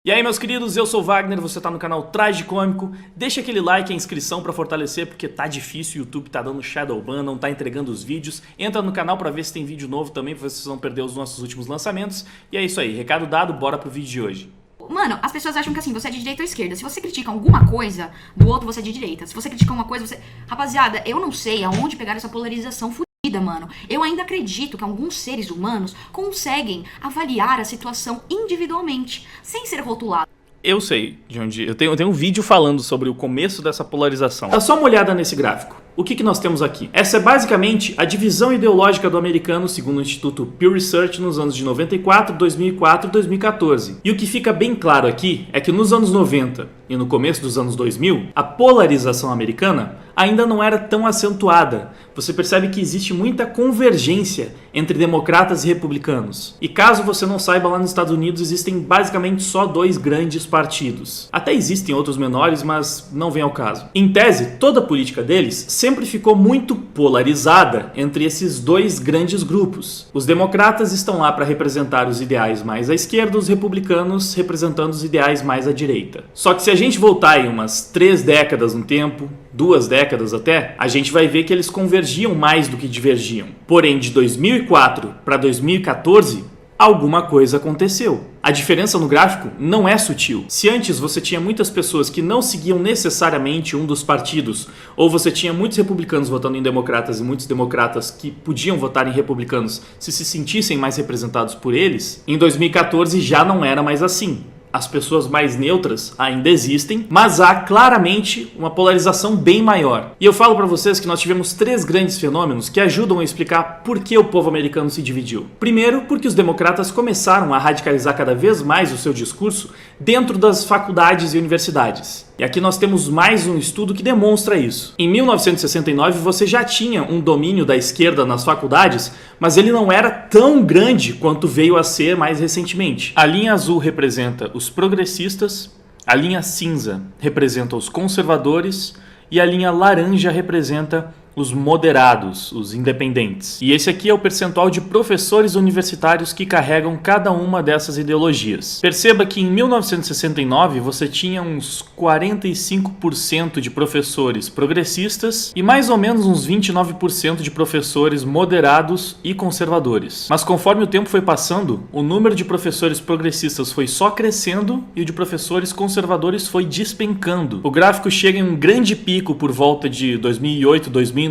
E aí, meus queridos, eu sou o Wagner, você tá no canal Tragicômico. Deixa aquele like e a inscrição pra fortalecer, porque tá difícil, o YouTube tá dando shadowban, não tá entregando os vídeos. Entra no canal pra ver se tem vídeo novo também, pra vocês não perder os nossos últimos lançamentos. E é isso aí, recado dado, bora pro vídeo de hoje. Mano, as pessoas acham que assim, você é de direita ou esquerda. Se você critica alguma coisa do outro, você é de direita. Se você critica uma coisa, você... Rapaziada, eu não sei aonde pegar essa polarização fudida, mano. Eu ainda acredito que alguns seres humanos conseguem avaliar a situação individualmente, sem ser rotulado. Eu sei de onde... Eu tenho um vídeo falando sobre o começo dessa polarização. Dá só uma olhada nesse gráfico. O que nós temos aqui? Essa é basicamente a divisão ideológica do americano segundo o Instituto Pew Research nos anos de 94, 2004 e 2014. E o que fica bem claro aqui é que nos anos 90 e no começo dos anos 2000, a polarização americana ainda não era tão acentuada. Você percebe que existe muita convergência entre democratas e republicanos. E caso você não saiba, lá nos Estados Unidos existem basicamente só dois grandes partidos. Até existem outros menores, mas não vem ao caso. Em tese, toda a política deles sempre ficou muito polarizada entre esses dois grandes grupos. Os democratas estão lá para representar os ideais mais à esquerda, os republicanos representando os ideais mais à direita. Só que se a gente voltar aí umas 3 décadas no tempo, 2 décadas até, a gente vai ver que eles convergiam mais do que divergiam. Porém, de 2004 para 2014, alguma coisa aconteceu. A diferença no gráfico não é sutil. Se antes você tinha muitas pessoas que não seguiam necessariamente um dos partidos, ou você tinha muitos republicanos votando em democratas e muitos democratas que podiam votar em republicanos se sentissem mais representados por eles, em 2014 já não era mais assim. As pessoas mais neutras ainda existem, mas há claramente uma polarização bem maior. E eu falo para vocês que nós tivemos 3 grandes fenômenos que ajudam a explicar por que o povo americano se dividiu. Primeiro, porque os democratas começaram a radicalizar cada vez mais o seu discurso dentro das faculdades e universidades. E aqui nós temos mais um estudo que demonstra isso. Em 1969 você já tinha um domínio da esquerda nas faculdades, mas ele não era tão grande quanto veio a ser mais recentemente. A linha azul representa os progressistas, a linha cinza representa os conservadores e a linha laranja representa os moderados, os independentes. E esse aqui é o percentual de professores universitários que carregam cada uma dessas ideologias. Perceba que em 1969 você tinha uns 45% de professores progressistas e mais ou menos uns 29% de professores moderados e conservadores. Mas conforme o tempo foi passando, o número de professores progressistas foi só crescendo e o de professores conservadores foi despencando. O gráfico chega em um grande pico por volta de 2008, 2009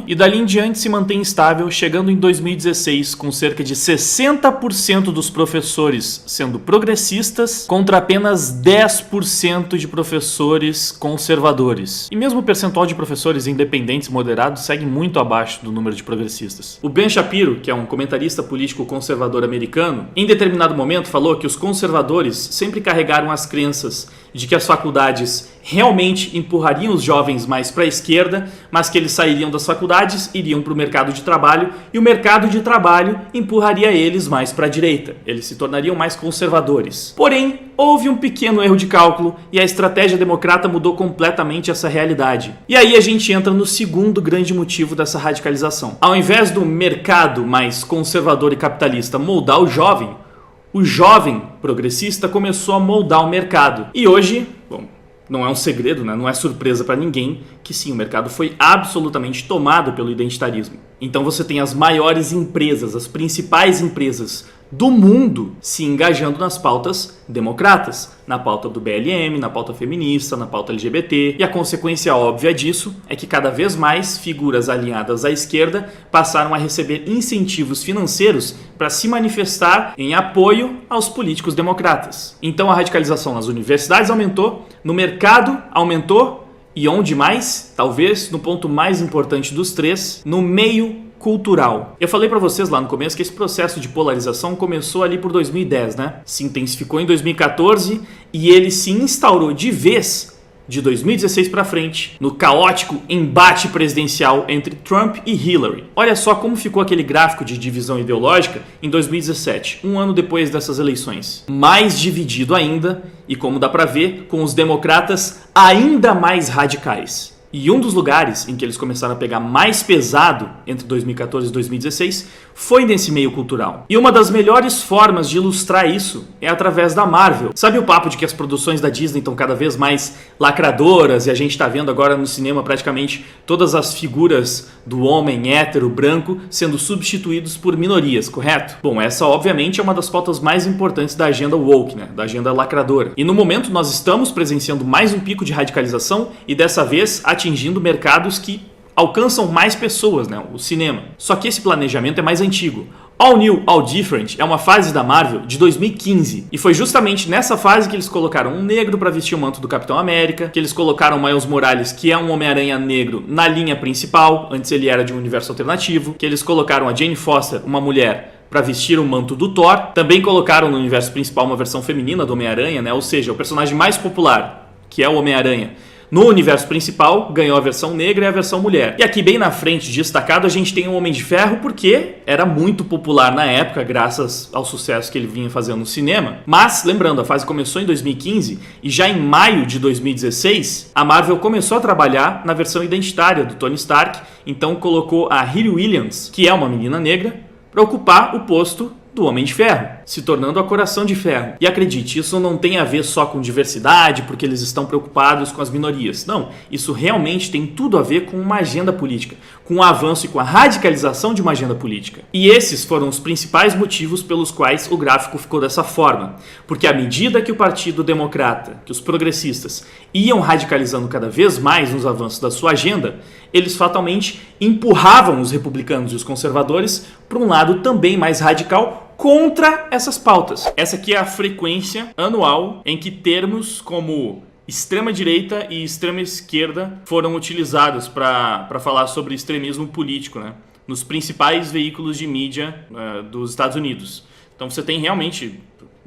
e dali em diante se mantém estável, chegando em 2016 com cerca de 60% dos professores sendo progressistas contra apenas 10% de professores conservadores. E mesmo o percentual de professores independentes moderados segue muito abaixo do número de progressistas. O Ben Shapiro, que é um comentarista político conservador americano, em determinado momento falou que os conservadores sempre carregaram as crenças de que as faculdades realmente empurrariam os jovens mais para a esquerda, mas que eles sairiam das faculdades, iriam para o mercado de trabalho e o mercado de trabalho empurraria eles mais para a direita. Eles se tornariam mais conservadores. Porém, houve um pequeno erro de cálculo e a estratégia democrata mudou completamente essa realidade. E aí a gente entra no segundo grande motivo dessa radicalização. Ao invés do mercado mais conservador e capitalista moldar o jovem progressista começou a moldar o mercado. E hoje, bom, não é um segredo, né? Não é surpresa para ninguém que sim, o mercado foi absolutamente tomado pelo identitarismo. Então você tem as maiores empresas, as principais empresas do mundo se engajando nas pautas democratas, na pauta do BLM, na pauta feminista, na pauta LGBT. E a consequência óbvia disso é que cada vez mais figuras alinhadas à esquerda passaram a receber incentivos financeiros para se manifestar em apoio aos políticos democratas. Então a radicalização nas universidades aumentou, no mercado aumentou e onde mais? Talvez no ponto mais importante dos 3, no meio cultural. Eu falei pra vocês lá no começo que esse processo de polarização começou ali por 2010, né? Se intensificou em 2014 e ele se instaurou de vez de 2016 pra frente no caótico embate presidencial entre Trump e Hillary. Olha só como ficou aquele gráfico de divisão ideológica em 2017, um ano depois dessas eleições. Mais dividido ainda e, como dá pra ver, com os democratas ainda mais radicais. E um dos lugares em que eles começaram a pegar mais pesado entre 2014 e 2016 foi nesse meio cultural. E uma das melhores formas de ilustrar isso é através da Marvel. Sabe o papo de que as produções da Disney estão cada vez mais lacradoras e a gente está vendo agora no cinema praticamente todas as figuras do homem hétero branco sendo substituídos por minorias, correto? Bom, essa obviamente é uma das pautas mais importantes da agenda woke, né? Da agenda lacradora. E no momento nós estamos presenciando mais um pico de radicalização e dessa vez atingindo mercados que alcançam mais pessoas, né? O cinema. Só que esse planejamento é mais antigo. All New, All Different é uma fase da Marvel de 2015 e foi justamente nessa fase que eles colocaram um negro para vestir o manto do Capitão América, que eles colocaram Miles Morales, que é um Homem-Aranha negro, na linha principal, antes ele era de um universo alternativo, que eles colocaram a Jane Foster, uma mulher, para vestir o manto do Thor. Também colocaram no universo principal uma versão feminina do Homem-Aranha, né? Ou seja, o personagem mais popular, que é o Homem-Aranha, no universo principal, ganhou a versão negra e a versão mulher. E aqui bem na frente, destacado, a gente tem o Homem de Ferro, porque era muito popular na época, graças ao sucesso que ele vinha fazendo no cinema. Mas, lembrando, a fase começou em 2015 e já em maio de 2016, a Marvel começou a trabalhar na versão identitária do Tony Stark, então colocou a Riri Williams, que é uma menina negra, para ocupar o posto do Homem de Ferro, se tornando a Coração de Ferro. E acredite, isso não tem a ver só com diversidade, porque eles estão preocupados com as minorias. Não, isso realmente tem tudo a ver com uma agenda política, com o avanço e com a radicalização de uma agenda política. E esses foram os principais motivos pelos quais o gráfico ficou dessa forma. Porque à medida que o Partido Democrata, que os progressistas, iam radicalizando cada vez mais nos avanços da sua agenda, eles fatalmente empurravam os republicanos e os conservadores para um lado também mais radical contra essas pautas. Essa aqui é a frequência anual em que termos como extrema-direita e extrema-esquerda foram utilizados para falar sobre extremismo político, né? Nos principais veículos de mídia dos Estados Unidos. Então você tem realmente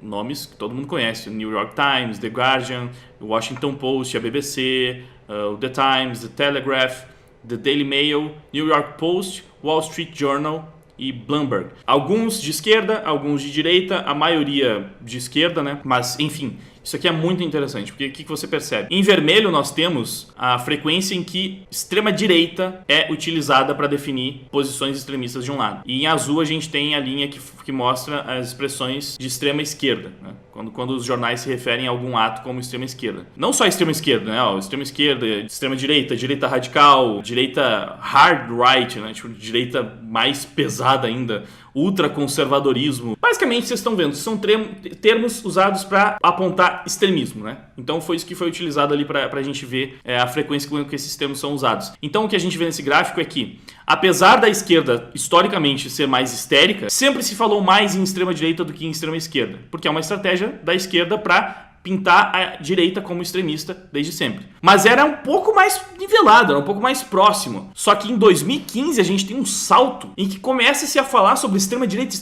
nomes que todo mundo conhece: o New York Times, The Guardian, o Washington Post, a BBC, o The Times, The Telegraph, The Daily Mail, New York Post, Wall Street Journal e Bloomberg. Alguns de esquerda, alguns de direita, a maioria de esquerda, né? Mas, enfim, isso aqui é muito interessante, porque o que você percebe? Em vermelho nós temos a frequência em que extrema-direita é utilizada para definir posições extremistas de um lado. E em azul a gente tem a linha que mostra as expressões de extrema-esquerda, né? Quando os jornais se referem a algum ato como extrema-esquerda. Não só extrema-esquerda, né? Extrema-esquerda, extrema-direita, direita radical, direita hard right, né? Tipo, direita mais pesada ainda, ultraconservadorismo. Basicamente, vocês estão vendo, são termos usados para apontar extremismo, né? Então foi isso que foi utilizado ali para a gente ver a frequência com que esses termos são usados. Então o que a gente vê nesse gráfico é que, apesar da esquerda historicamente ser mais histérica, sempre se falou mais em extrema-direita do que em extrema-esquerda, porque é uma estratégia da esquerda para pintar a direita como extremista desde sempre. Mas era um pouco mais nivelado, era um pouco mais próximo. Só que em 2015 a gente tem um salto em que começa-se a falar sobre extrema-direita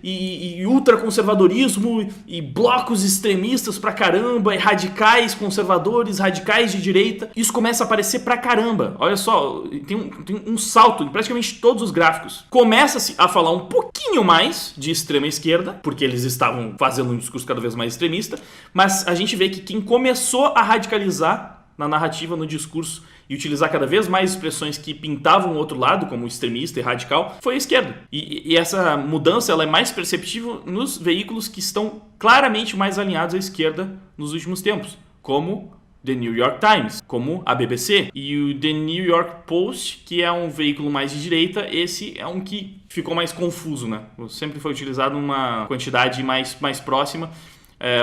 e ultraconservadorismo e blocos extremistas pra caramba, e radicais conservadores, radicais de direita. Isso começa a aparecer pra caramba. Olha só, tem um salto em praticamente todos os gráficos. Começa-se a falar um pouquinho mais de extrema-esquerda, porque eles estavam fazendo um discurso cada vez mais extremista, mas a gente vê que quem começou a radicalizar na narrativa, no discurso, e utilizar cada vez mais expressões que pintavam o outro lado, como extremista e radical, foi a esquerda. E essa mudança ela é mais perceptível nos veículos que estão claramente mais alinhados à esquerda nos últimos tempos, como The New York Times, como a BBC. E o The New York Post, que é um veículo mais de direita, esse é um que ficou mais confuso, né? Sempre foi utilizado numa quantidade mais próxima.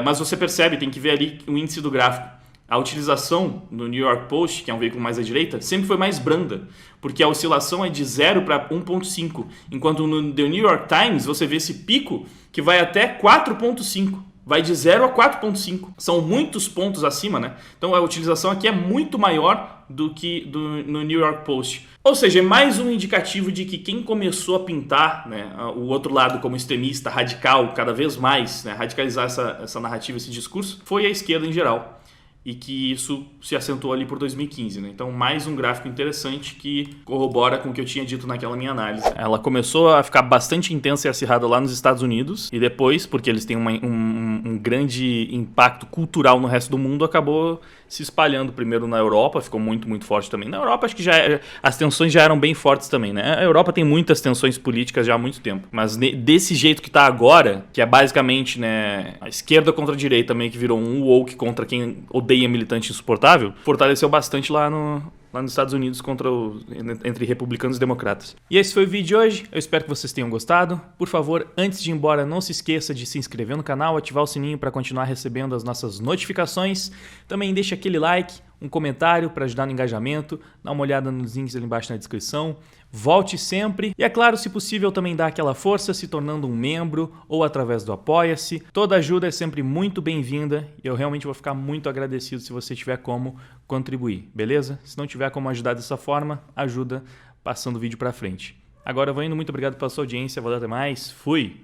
Mas você percebe, tem que ver ali o índice do gráfico. A utilização no New York Post, que é um veículo mais à direita, sempre foi mais branda, porque a oscilação é de 0 para 1.5, enquanto no The New York Times você vê esse pico que vai até 4.5, vai de 0 a 4.5. São muitos pontos acima, né? Então a utilização aqui é muito maior do que no New York Post. Ou seja, é mais um indicativo de que quem começou a pintar, né, o outro lado como extremista, radical, cada vez mais, né, radicalizar essa narrativa, esse discurso, foi a esquerda em geral. e que isso se acentuou ali por 2015, né? Então, mais um gráfico interessante que corrobora com o que eu tinha dito naquela minha análise. Ela começou a ficar bastante intensa e acirrada lá nos Estados Unidos, e depois, porque eles têm um grande impacto cultural no resto do mundo, acabou se espalhando primeiro na Europa, ficou muito, muito forte também. Na Europa, acho que as tensões já eram bem fortes também, né? A Europa tem muitas tensões políticas já há muito tempo, mas desse jeito que tá agora, que é basicamente, né, a esquerda contra a direita, meio que virou um woke contra quem odeia militante insuportável, fortaleceu bastante lá nos Estados Unidos entre republicanos e democratas. E esse foi o vídeo de hoje, eu espero que vocês tenham gostado. Por favor, antes de ir embora, não se esqueça de se inscrever no canal, ativar o sininho para continuar recebendo as nossas notificações. Também deixa aquele like, um comentário para ajudar no engajamento, dá uma olhada nos links ali embaixo na descrição. Volte sempre e, é claro, se possível, também dá aquela força se tornando um membro ou através do Apoia-se. Toda ajuda é sempre muito bem-vinda e eu realmente vou ficar muito agradecido se você tiver como contribuir, beleza? Se não tiver como ajudar dessa forma, ajuda passando o vídeo para frente. Agora eu vou indo, muito obrigado pela sua audiência, valeu, até mais, fui!